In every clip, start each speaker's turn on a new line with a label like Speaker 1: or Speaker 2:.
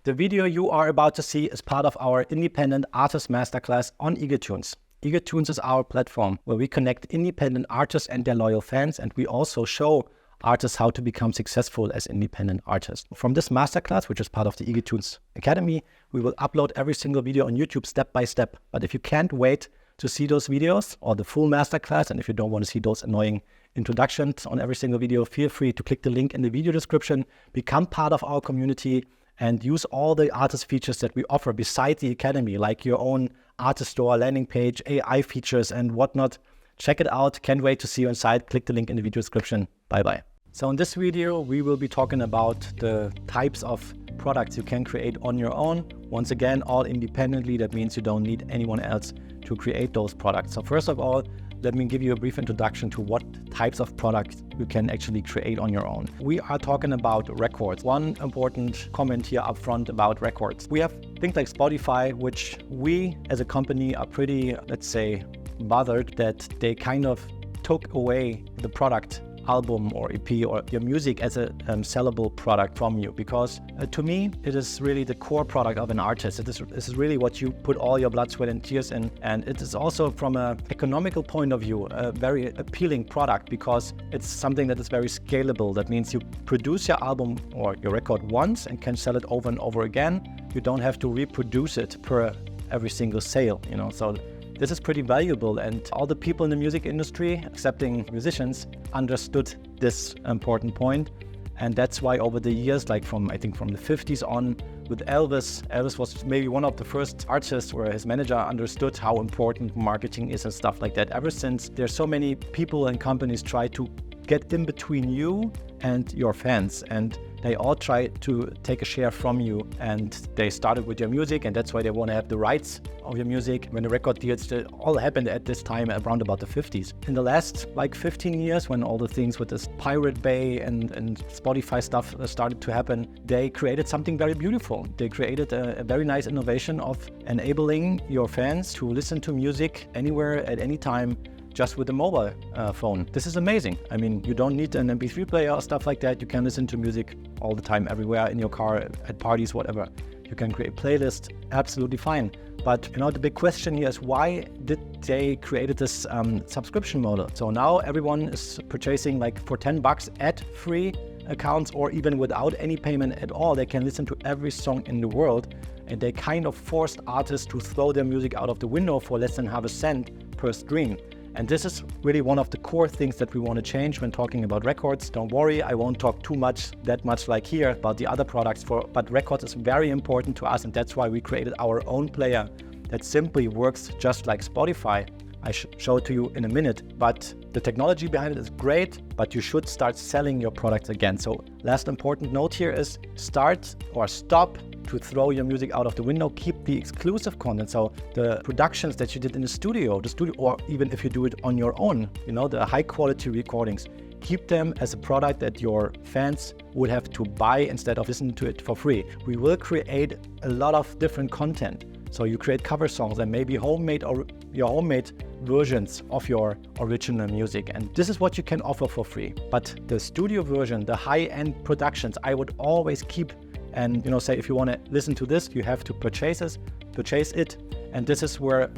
Speaker 1: The video you are about to see is part of our Independent Artist Masterclass on EagleTunes. EagleTunes is our platform where we connect independent artists and their loyal fans, and we also show artists how to become successful as independent artists. From this masterclass, which is part of the EAG Tunes Academy, we will upload every single video on YouTube step by step. But if you can't wait to see those videos or the full masterclass, and if you don't want to see those annoying introductions on every single video, feel free to click the link in the video description, become part of our community, and use all the artist features that we offer beside the Academy, like your own artist store, landing page, AI features, and whatnot. Check it out. Can't wait to see you inside. Click the link in the video description. Bye-bye. So in this video, we will be talking about the types of products you can create on your own. Once again, all independently. That means you don't need anyone else to create those products. So first of all, let me give you a brief introduction to what types of products you can actually create on your own. We are talking about records. One important comment here up front about records. We have things like Spotify, which we as a company are pretty, let's say, bothered that they kind of took away the product album or EP or your music as a sellable product from you, because to me it is really the core product of an artist. This is really what you put all your blood, sweat and tears in, and it is also from an economical point of view a very appealing product because it's something that is very scalable. That means you produce your album or your record once and can sell it over and over again. You don't have to reproduce it per every single sale, so this is pretty valuable, and all the people in the music industry, excepting musicians, understood this important point. And that's why over the years, like I think from the 50s on, with Elvis was maybe one of the first artists where his manager understood how important marketing is and stuff like that. Ever since, there's so many people and companies try to get in between you and your fans, and they all try to take a share from you, and they started with your music, and that's why they want to have the rights of your music. When the record deals all happened at this time around about the 50s. In the last 15 years, when all the things with this Pirate Bay and Spotify stuff started to happen, they created something very beautiful. They created a very nice innovation of enabling your fans to listen to music anywhere at any time, just with a mobile phone. This is amazing. I mean, you don't need an MP3 player or stuff like that. You can listen to music all the time, everywhere, in your car, at parties, whatever. You can create playlists, absolutely fine. But the big question here is, why did they create this subscription model? So now everyone is purchasing for $10 ad-free accounts, or even without any payment at all. They can listen to every song in the world, and they kind of forced artists to throw their music out of the window for less than half a cent per stream. And this is really one of the core things that we want to change when talking about records. Don't worry, I won't talk that much like here about the other products, but records is very important to us, and that's why we created our own player that simply works just like Spotify. I show it to you in a minute, but the technology behind it is great, but you should start selling your products again. So last important note here is start or stop to throw your music out of the window. Keep the exclusive content. So the productions that you did in the studio, or even if you do it on your own, the high quality recordings, keep them as a product that your fans would have to buy instead of listening to it for free. We will create a lot of different content. So you create cover songs and maybe your homemade versions of your original music. And this is what you can offer for free. But the studio version, the high-end productions, I would always keep. And say if you want to listen to this, you have to purchase it. And this is where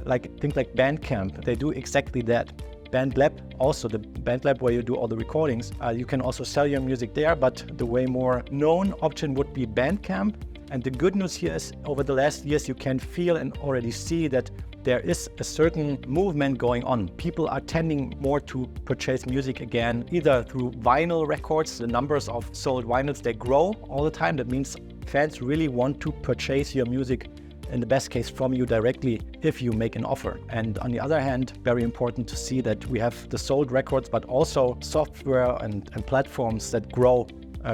Speaker 1: things like Bandcamp, they do exactly that. BandLab, also the BandLab where you do all the recordings, you can also sell your music there, but the way more known option would be Bandcamp. And the good news here is, over the last years, you can feel and already see that there is a certain movement going on. People are tending more to purchase music again, either through vinyl records. The numbers of sold vinyls, they grow all the time. That means fans really want to purchase your music, in the best case, from you directly if you make an offer. And on the other hand, very important to see that we have the sold records, but also software and platforms that grow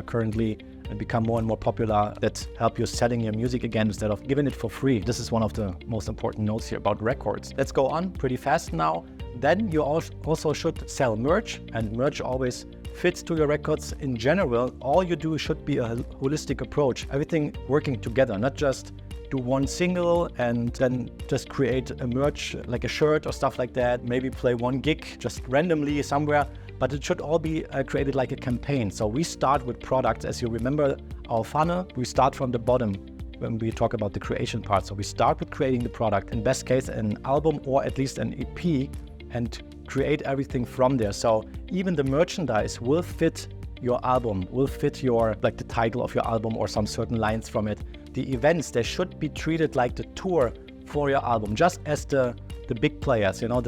Speaker 1: currently and become more and more popular, that help you selling your music again instead of giving it for free. This is one of the most important notes here about records. Let's go on pretty fast now. Then you also should sell merch, and merch always fits to your records in general. All you do should be a holistic approach, everything working together, not just do one single and then just create a merch like a shirt or stuff like that, maybe play one gig just randomly somewhere, but it should all be created like a campaign. So we start with products. As you remember our funnel, we start from the bottom. when we talk about the creation part. So we start with creating the product, in best case an album or at least an EP, and create everything from there. So even the merchandise will fit your album, will fit your, like the title of your album or some certain lines from it. The events, they should be treated like the tour for your album, just as the big players, you know,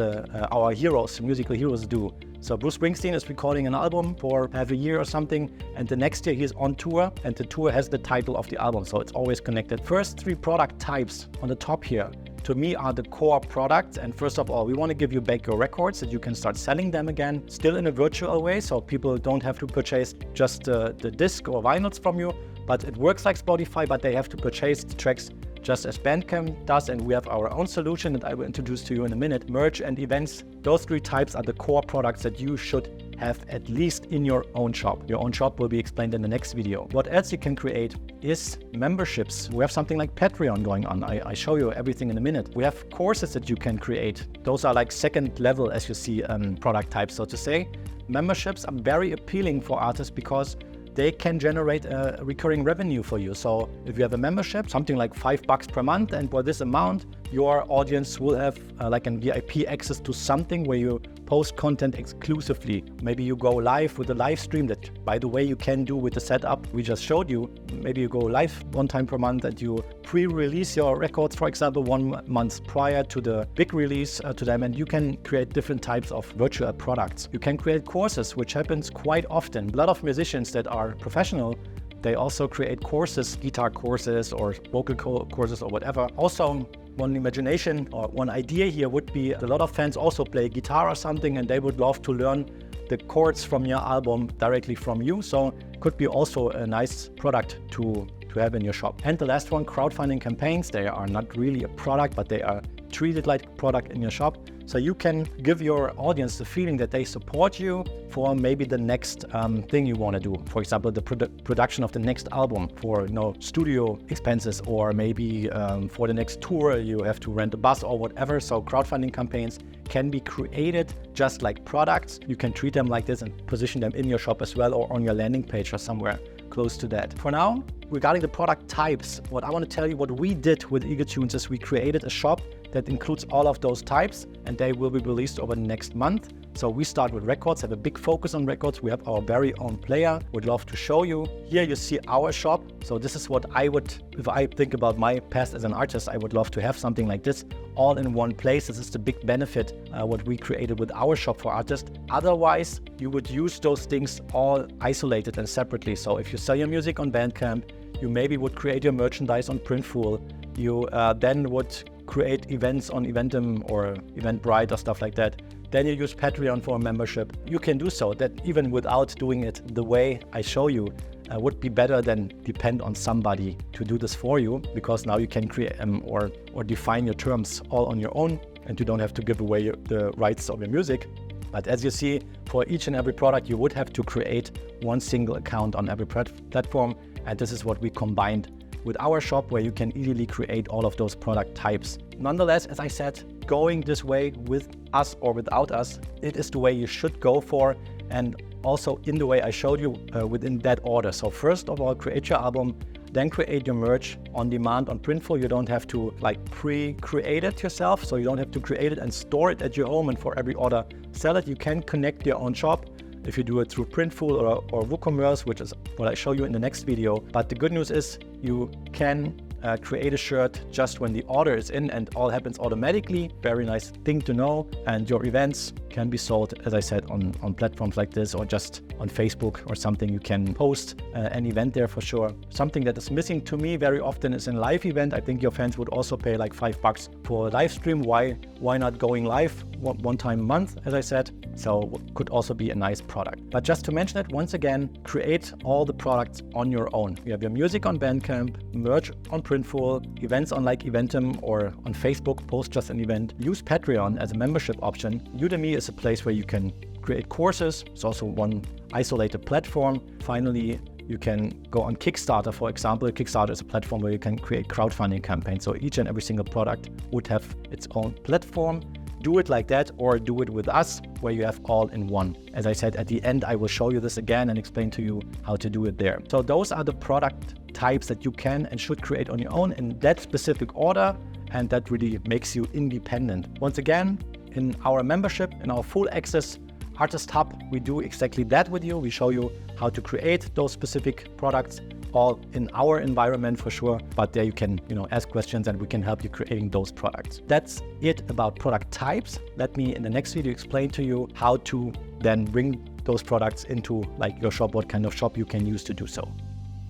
Speaker 1: our heroes, musical heroes do. So Bruce Springsteen is recording an album for half a year or something, and the next year he's on tour, and the tour has the title of the album, so it's always connected. First 3 product types on the top here, to me, are the core products. And first of all, we want to give you back your records that you can start selling them again, still in a virtual way, so people don't have to purchase just the disc or vinyls from you, but it works like Spotify, but they have to purchase the tracks just as Bandcamp does, and we have our own solution that I will introduce to you in a minute. Merch and events, those 3 types are the core products that you should have at least in your own shop. Your own shop will be explained in the next video. What else you can create is memberships. We have something like Patreon going on. I show you everything in a minute. We have courses that you can create. Those are like second level, as you see, product types, so to say. Memberships are very appealing for artists because they can generate a recurring revenue for you. So if you have a membership, something like $5 per month, and for this amount, your audience will have like a VIP access to something where you post content exclusively. Maybe you go live with a live stream that, by the way, you can do with the setup we just showed you. Maybe you go live 1 time per month and you pre-release your records, for example, 1 month prior to the big release to them, and you can create different types of virtual products. You can create courses, which happens quite often. A lot of musicians that are professional, they also create courses, guitar courses or vocal courses or whatever. Also, one imagination or one idea here would be a lot of fans also play guitar or something, and they would love to learn the chords from your album directly from you. So could be also a nice product to have in your shop. And the last one, crowdfunding campaigns. They are not really a product, but they are treated like a product in your shop. So you can give your audience the feeling that they support you for maybe the next thing you want to do. For example, the production of the next album, for studio expenses, or maybe for the next tour you have to rent a bus or whatever. So crowdfunding campaigns can be created just like products. You can treat them like this and position them in your shop as well, or on your landing page or somewhere close to that. For now, regarding the product types, what I want to tell you, what we did with EagleTunes is we created a shop that includes all of those types, and they will be released over the next month. So we start with records, have a big focus on records. We have our very own player. Would love to show you. Here you see our shop. So this is what I would, if I think about my past as an artist, I would love to have something like this all in one place. This is the big benefit, what we created with our shop for artists. Otherwise, you would use those things all isolated and separately. So if you sell your music on Bandcamp, you maybe would create your merchandise on Printful. You then would create events on Eventim or Eventbrite or stuff like that. Then you use Patreon for a membership. You can do so. That even without doing it the way I show you would be better than depend on somebody to do this for you, because now you can create or define your terms all on your own, and you don't have to give away the rights of your music. But as you see, for each and every product, you would have to create one single account on every platform. And this is what we combined with our shop, where you can easily create all of those product types. Nonetheless, as I said, going this way with us or without us, it is the way you should go for, and also in the way I showed you within that order. So first of all, create your album, then create your merch on demand on Printful. You don't have to like pre-create it yourself, so you don't have to create it and store it at your home and for every order sell it. You can connect your own shop if you do it through Printful or WooCommerce, which is what I show you in the next video. But the good news is you can create a shirt just when the order is in, and all happens automatically. Very nice thing to know. And your events can be sold, as I said, on platforms like this, or just on Facebook or something. You can post an event there for sure. Something that is missing to me very often is a live event. I think your fans would also pay like $5 for a live stream. Why not going live one time a month, as I said? So could also be a nice product. But just to mention it once again, create all the products on your own. You have your music on Bandcamp, merch on Printful, events on like Eventim or on Facebook, post just an event. Use Patreon as a membership option. Udemy is a place where you can create courses. It's also one isolated platform. Finally, you can go on Kickstarter, for example. Kickstarter is a platform where you can create crowdfunding campaigns. So each and every single product would have its own platform. do it like that or do it with us where you have all in one. As I said, at the end, I will show you this again and explain to you how to do it there. So those are the product types that you can and should create on your own in that specific order, and that really makes you independent. Once again, in our membership, in our full access Artist Hub, we do exactly that with you. We show you how to create those specific products, all in our environment for sure, but there you can, ask questions and we can help you creating those products. That's it about product types. Let me in the next video explain to you how to then bring those products into like your shop, what kind of shop you can use to do so.